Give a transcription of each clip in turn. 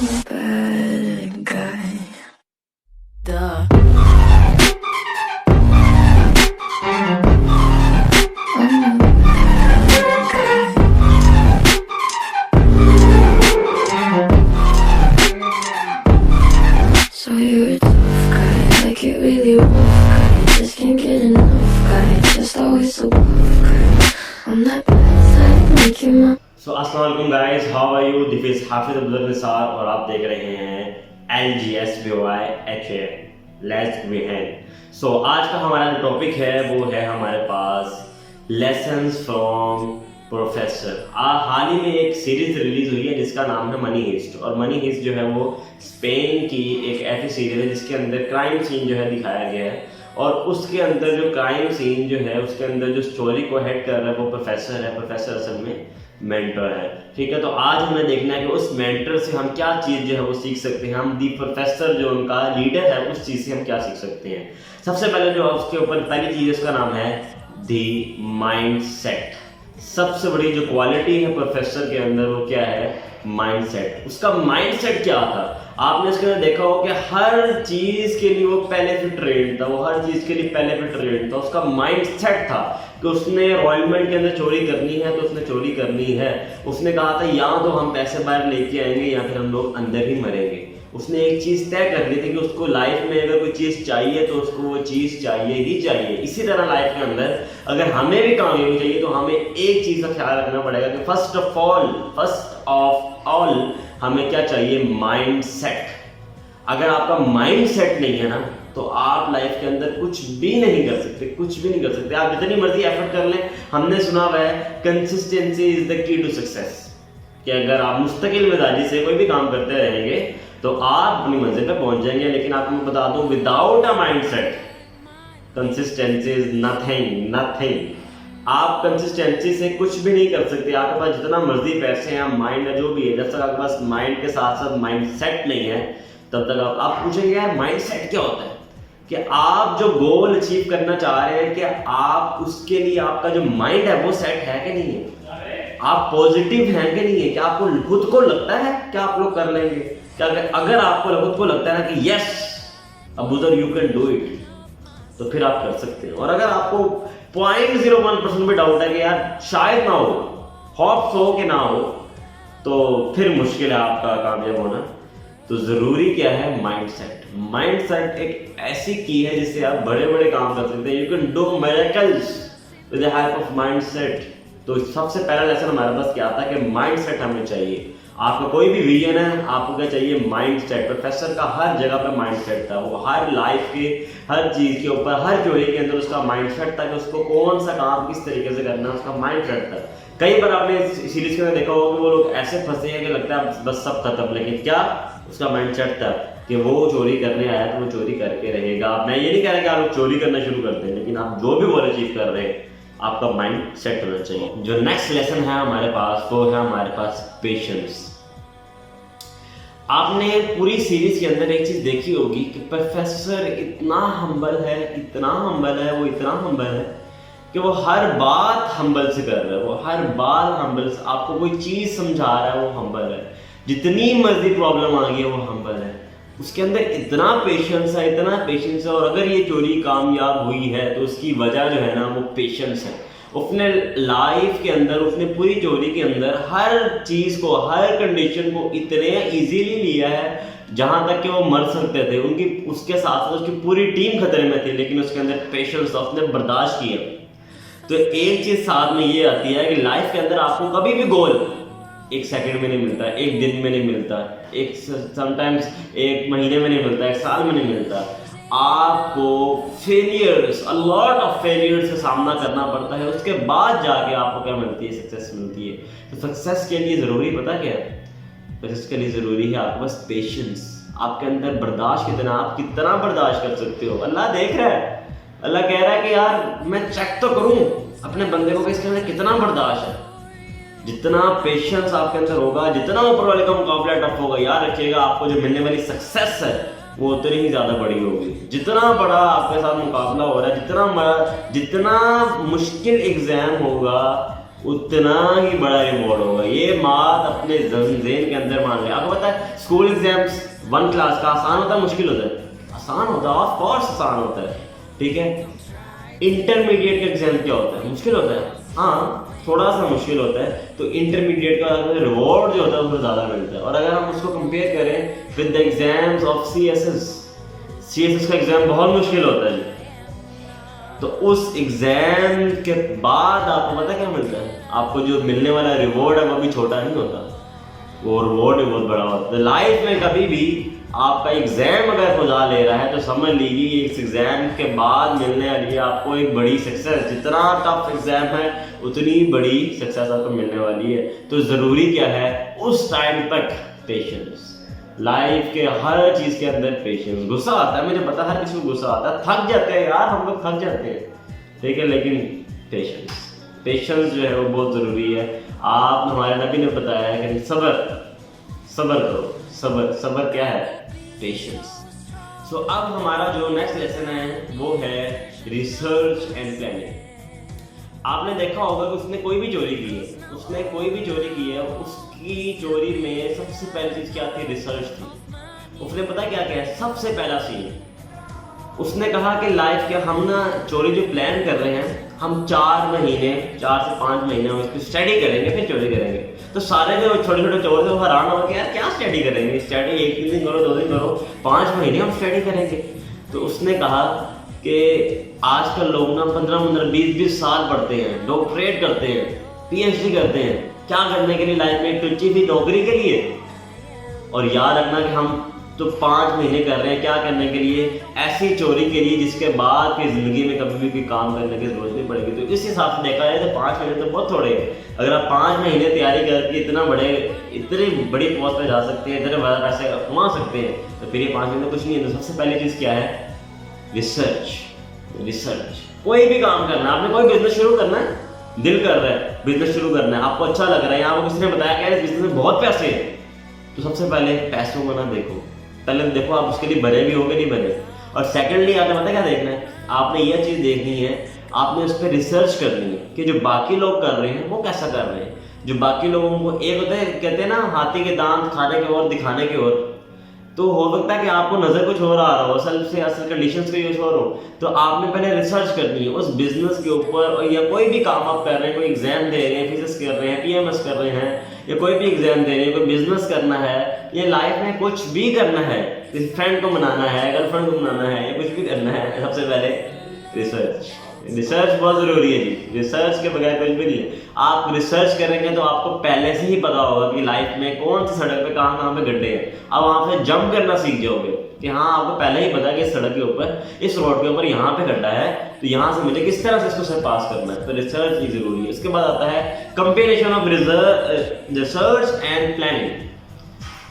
bad guy. Duh. I'm a bad guy. So you're a tough guy, like it really rough guy. Just can't get enough guy, just always so buff guy. I'm that bad side, make you my अस्सलाम वालेकुम guys, how are you? This is Hafiz Abdul Nisar और आप देख रहे हैं LGSBYHA let's behave. सो आज का हमारा जो टॉपिक है वो है हमारे पास लेसन्स फ्रॉम प्रोफेसर। हाल ही में एक सीरीज रिलीज हुई है जिसका नाम है मनी हीस्ट। और मनी हीस्ट जो है वो स्पेन की एक ऐसी सीरीज है जिसके अंदर क्राइम सीन जो है दिखाया गया है। और उसके अंदर जो क्राइम सीन जो है उसके अंदर जो स्टोरी को हेड कर रहा है वो प्रोफेसर है। प्रोफेसर असल में मेंटर है, ठीक है। तो आज हमें देखना है कि उस मेंटर से हम क्या चीज़ जो है वो सीख सकते हैं। हम दी प्रोफेसर जो उनका लीडर है उस चीज़ से हम क्या सीख सकते हैं। सबसे पहले जो उसके ऊपर पहली चीज़ उसका नाम है दी माइंड सेट। सबसे बड़ी जो क्वालिटी है प्रोफेसर के अंदर वो क्या है? माइंडसेट। उसका माइंडसेट क्या था? आपने इसके अंदर देखा हो कि हर चीज के लिए वो पहले से ट्रेंड था, वो हर चीज के लिए पहले से ट्रेंड था। उसका माइंडसेट था कि उसने रॉयलमेंट के अंदर चोरी करनी है तो उसने चोरी करनी है। उसने कहा था या तो हम पैसे बाहर लेके आएंगे या फिर हम लोग अंदर ही मरेंगे। उसने एक चीज तय कर ली थी कि उसको लाइफ में अगर कोई चीज चाहिए तो उसको वो चीज चाहिए ही चाहिए। इसी तरह लाइफ के अंदर अगर हमें भी कामयाबी चाहिए तो हमें एक चीज का ख्याल रखना पड़ेगा कि फर्स्ट ऑफ ऑल हमें क्या चाहिए? Mind set. अगर आपका माइंड सेट नहीं है ना तो आप लाइफ के अंदर कुछ भी नहीं कर सकते, कुछ भी नहीं कर सकते। आप जितनी मर्जी एफर्ट कर लें, हमने सुना हुआ है consistency is the key to success, कि अगर आप मुस्तकिल मिजाजी से कोई भी काम करते रहेंगे तो आप अपनी मंजिल पे पहुंच जाएंगे। लेकिन आपको मैं बता दूं, without a mindset consistency is nothing. आप कंसिस्टेंसी से कुछ भी नहीं कर सकते। आपके पास जितना मर्जी पैसे हैं, माइंड है जो भी है, जब तक आपके पास माइंड के साथ साथ माइंड सेट नहीं है तब तक आप पूछेंगे यार माइंड सेट क्या होता है? कि आप जो गोल अचीव करना चाह रहे हैं कि आप उसके लिए आपका जो माइंड है वो सेट है कि नहीं है? आप पॉजिटिव हैं कि नहीं है? कि आपको खुद को लगता है कि आप लोग कर लेंगे? क्या अगर आपको खुद को लगता है ना कि yes Abuzar you can do it तो फिर आप कर सकते हैं। और अगर आपको 0.01% भी डाउट है कि यार शायद ना हो, होप्स हो कि ना हो, तो फिर मुश्किल है आपका कामयाब होना। तो जरूरी क्या है? माइंडसेट। माइंडसेट एक ऐसी की है जिससे आप बड़े बड़े काम कर सकते हैं। You can do miracles with the help of mindset. तो सबसे पहला लेसन हमारे पास क्या था कि माइंडसेट हमें चाहिए। आपका कोई भी विजन है, आपको क्या चाहिए? माइंडसेट। प्रोफेसर का हर जगह पे माइंडसेट था। वो हर लाइफ के हर चीज के ऊपर, हर चोरी के अंदर उसका माइंडसेट था कि उसको कौन सा काम किस तरीके से करना है। उसका माइंडसेट था। कई बार आपने सीरीज के अंदर देखा होगा कि वो लोग ऐसे फंसे हैं कि लगता है बस सब खत्म, लेकिन क्या उसका माइंडसेट था कि वो चोरी करने आया तो वो चोरी करके रहेगा। मैं ये नहीं कह रहा कि आप लोग चोरी करना शुरू करते हैं, लेकिन आप जो भी गोल अचीव कर रहे हैं आपका माइंड सेट होना चाहिए। जो नेक्स्ट लेसन है हमारे पास वो है हमारे पास पेशेंस। आपने पूरी सीरीज के अंदर एक चीज देखी होगी कि प्रोफेसर इतना हम्बल है, वो इतना हम्बल है कि वो हर बात हम्बल से कर रहा है। वो हर बात हम्बल से, आपको कोई चीज समझा रहा है वो हम्बल है। जितनी मर्जी प्रॉब्लम आ गई है वो हम्बल है। उसके अंदर इतना पेशेंस है। और अगर ये चोरी कामयाब हुई है तो उसकी वजह जो है ना वो पेशेंस है। उसने लाइफ के अंदर, उसने पूरी चोरी के अंदर हर चीज को, हर कंडीशन को इतने इजीली लिया है जहां तक कि वो मर सकते थे। उनकी उसके साथ उसकी पूरी टीम खतरे में थी, लेकिन उसके अंदर पेशेंस था, उसने बर्दाश्त किया। तो एक चीज साथ में ये आती है कि लाइफ के अंदर आपको कभी भी गोल एक सेकंड में नहीं मिलता, एक दिन में नहीं मिलता, एक समटाइम्स एक महीने में नहीं मिलता, एक साल में नहीं मिलता। आपको failures, a lot of failures का सामना करना पड़ता है। उसके बाद जाके आपको क्या मिलती है? सक्सेस मिलती है। तो सक्सेस के लिए जरूरी पता क्या है? सक्सेस के लिए जरूरी है आपके पास पेशेंस। आपके अंदर बर्दाश्त कितना, आप कितना बर्दाश्त कर सकते हो। अल्लाह देख रहा है, अल्लाह कह रहा है कि यार मैं चेक तो करूं अपने बंदे को कि इसके अंदर कितना बर्दाश्त है। जितना पेशेंस आपके अंदर होगा, जितना ऊपर वाले का मुकाबला टफ होगा, याद रखिएगा आपको जो मिलने वाली सक्सेस है वो उतनी ही ज्यादा बड़ी होगी। जितना बड़ा आपके साथ मुकाबला हो रहा है, जितना मुश्किल एग्जाम होगा, उतना ही बड़ा रिवॉर्ड होगा। ये बात अपने ज़हन के अंदर मान ले। आपको पता है स्कूल एग्जाम्स 1 क्लास का आसान होता है मुश्किल होता है? आसान होता है, ऑफ कोर्स आसान होता है, ठीक है। इंटरमीडिएट का एग्जाम क्या होता है? मुश्किल होता है, हाँ थोड़ा सा मुश्किल होता है। तो इंटरमीडिएट का रिवॉर्ड जो होता है उसको ज़्यादा मिलता है। और अगर हम उसको कंपेयर करें with the exams of CSS का एग्जाम बहुत मुश्किल होता है, तो उस एग्जाम के बाद आपको पता क्या मिलता है? आपको जो मिलने वाला रिवॉर्ड है वो भी छोटा नहीं होता, वो रिवॉर्ड भी बहुत बड़ा होता है। लाइफ में कभी भी आपका एग्जाम अगर खुदा ले रहा है तो समझ लीजिए इस एग्जाम के बाद मिलने वाली है आपको एक बड़ी सक्सेस। जितना टफ एग्जाम है उतनी बड़ी सक्सेस आपको मिलने वाली है। तो ज़रूरी क्या है? उस टाइम तक पेशेंस। लाइफ के हर चीज़ के अंदर पेशेंस। गुस्सा आता है, मुझे पता है हर किसी को गुस्सा आता है, थक जाते हैं यार, हम लोग थक जाते हैं, ठीक है, लेकिन पेशेंस जो है वो बहुत ज़रूरी है। आप हमारे नबी ने बताया है कि सब्र करो। सब्र क्या है? पेशेंस। सो अब हमारा जो नेक्स्ट लेसन है वो है रिसर्च एंड प्लानिंग। आपने देखा होगा कि उसने कोई भी चोरी की है, उसकी चोरी में सबसे पहली चीज क्या थी? रिसर्च थी। उसने पता क्या है? सबसे पहला सीन उसने कहा कि लाइफ के हम ना चोरी जो प्लान कर रहे हैं, हम 4 से 5 महीने हम इसकी स्टडी करेंगे, फिर चोरी करेंगे। तो सारे जो छोटे छोटे चोर थे वो हैरान हो गए, यार क्या स्टडी करेंगे? स्टडी 1 दिन करो, 2 दिन करो, 5 महीने हम स्टडी करेंगे। तो उसने कहा कि आजकल लोग ना 15 20 साल पढ़ते हैं, डॉक्टरेट करते हैं, PhD करते हैं, क्या करने के लिए? लाइफ में एक टुच्ची सी नौकरी के लिए। और याद रखना कि हम तो 5 महीने कर रहे हैं क्या करने के लिए? ऐसी चोरी के लिए जिसके बाद की जिंदगी में कभी भी कोई काम करने की जरूरत नहीं पड़ेगी। तो इस हिसाब से देखा जाए तो 5 महीने तो बहुत थोड़े हैं। अगर आप 5 महीने तैयारी करके इतनी बड़ी पोस्ट पे जा सकते हैं, इतने बड़ा पैसे कमा सकते हैं, तो फिर ये 5 महीने कुछ नहीं है। तो सबसे पहली चीज़ क्या है? रिसर्च। कोई भी काम करना है, आपने कोई बिजनेस शुरू करना है, दिल कर रहा है बिजनेस शुरू करना है, आपको अच्छा लग रहा है, यहाँ पर किसी ने बताया क्या इस बिजनेस में बहुत पैसे हैं, तो सबसे पहले पैसों को ना देखो, पहले देखो आप उसके लिए बने भी होंगे नहीं बने। और सेकेंडली आपने पता क्या देखना है? आपने यह चीज़ देखनी है, आपने उस पर रिसर्च करनी है कि जो बाकी लोग कर रहे हैं वो कैसा कर रहे हैं। जो बाकी लोगों को एक होता है, कहते हैं ना हाथी के दांत खाने के और दिखाने के और, तो हो सकता है कि आपको नज़र कुछ और आ रहा हो, असल कंडीशंस का यूज हो रहा हो। तो आपने पहले रिसर्च करनी है उस बिजनेस के ऊपर, या कोई भी काम आप कर रहे हैं, कोई एग्जाम दे रहे हैं, फिजिक्स कर रहे हैं, PMS कर रहे हैं, या कोई भी एग्जाम दे रहे हैं, कोई बिजनेस करना है, या लाइफ में कुछ भी करना है, किसी फ्रेंड को मनाना है, गर्लफ्रेंड को मनाना है, या कुछ भी करना है, सबसे पहले रिसर्च बहुत ज़रूरी है जी। रिसर्च के बगैर कुछ भी नहीं है। आप रिसर्च करेंगे तो आपको पहले से ही पता होगा कि लाइफ में कौन सी सड़क पे कहाँ पे गड्ढे हैं। अब वहाँ पे जंप करना सीख जाओगे कि हाँ आपको पहले ही पता है कि इस सड़क के ऊपर, इस रोड के ऊपर यहाँ पे गड्ढा है, तो यहाँ से मुझे किस तरह से इसको सर पास करना है। तो रिसर्च ही जरूरी है। उसके बाद आता है comparison of research and planning.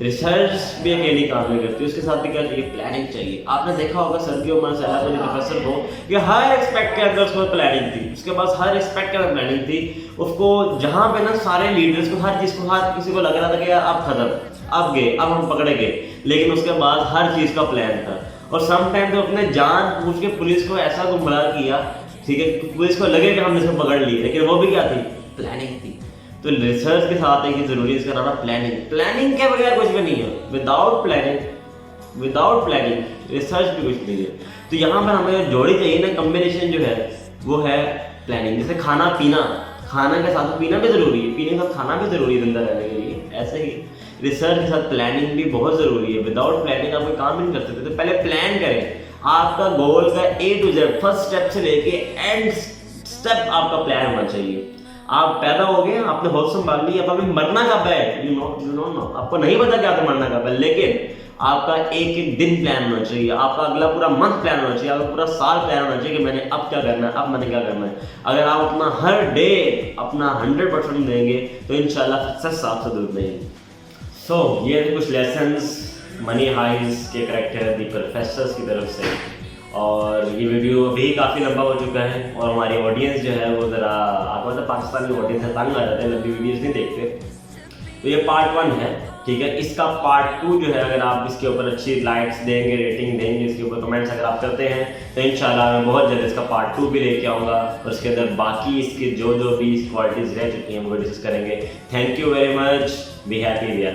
Research भी अकेली काम नहीं करती, उसके साथ भी क्या चाहिए? प्लानिंग चाहिए। आपने देखा होगा सर्दियों में प्रोफेसर को कि हर एस्पेक्ट के अंदर उसको प्लानिंग थी, उसके पास हर एस्पेक्ट के अंदर प्लानिंग थी। उसको जहाँ पे ना सारे लीडर्स को हर चीज़ को, हर किसी को लग रहा था कि यार अब खत्म, अब गए, अब हम पकड़े गए, लेकिन उसके बाद हर चीज़ का प्लान था। और समटाइम तो अपने जान पूछ के पुलिस को ऐसा गुमराह किया, ठीक है, पुलिस को लगे कि हमने इसको पकड़ लिया, लेकिन वो भी क्या थी? प्लानिंग थी। तो रिसर्च के साथ एक ही जरूरी है, इसका नाम है प्लानिंग के बगैर कुछ भी नहीं है। विदाउट प्लानिंग रिसर्च भी कुछ नहीं है। तो यहाँ पर हमें जोड़ी चाहिए ना, कॉम्बिनेशन जो है वो है प्लानिंग। जैसे खाना के साथ पीना भी जरूरी है, पीने के साथ खाना भी जरूरी है जिंदा रहने के लिए, ऐसे ही रिसर्च के साथ प्लानिंग भी बहुत जरूरी है। विदाउट प्लानिंग आप कोई काम भी नहीं कर सकते। तो पहले प्लान करें, आपका गोल का A to Z first step से लेके एंड स्टेप आपका प्लान होना चाहिए। आप पैदा हो गए, आपने होश संभाल ली, अब अभी मरना कब है, यू नो आपको नहीं पता क्या तो मरना कब है, लेकिन आपका एक दिन प्लान होना चाहिए, आपका अगला पूरा मंथ प्लान होना चाहिए, आपका पूरा साल प्लान होना चाहिए कि मैंने अब क्या करना है, अब मैंने क्या करना है। अगर आप अपना हर डे अपना 100% देंगे तो इंशाल्लाह सक्सेस आपसे दूर नहीं है। सो ये कुछ लेसन्स मनी हाइज के करेक्टर दी प्रोफेसर्स की तरफ से, और ये वीडियो अभी काफ़ी लंबा हो चुका है और हमारी ऑडियंस जो है वो ज़रा आपको मतलब पाकिस्तानी ऑडियंस है, तंग आ जाते हैं, लंबी वीडियोस नहीं देखते। तो ये पार्ट 1 है। ठीक है। इसका पार्ट 2 जो है, अगर आप इसके ऊपर अच्छी लाइक्स देंगे, रेटिंग देंगे, इसके ऊपर कमेंट्स अगर आप करते हैं तो इंशाल्लाह मैं बहुत जल्द इसका पार्ट 2 भी लेके आऊँगा और उसके अंदर बाकी इसके जो भी क्वालिटीज़ रह चुकी हैं वो डिस्कस करेंगे। Thank you very much, be happy.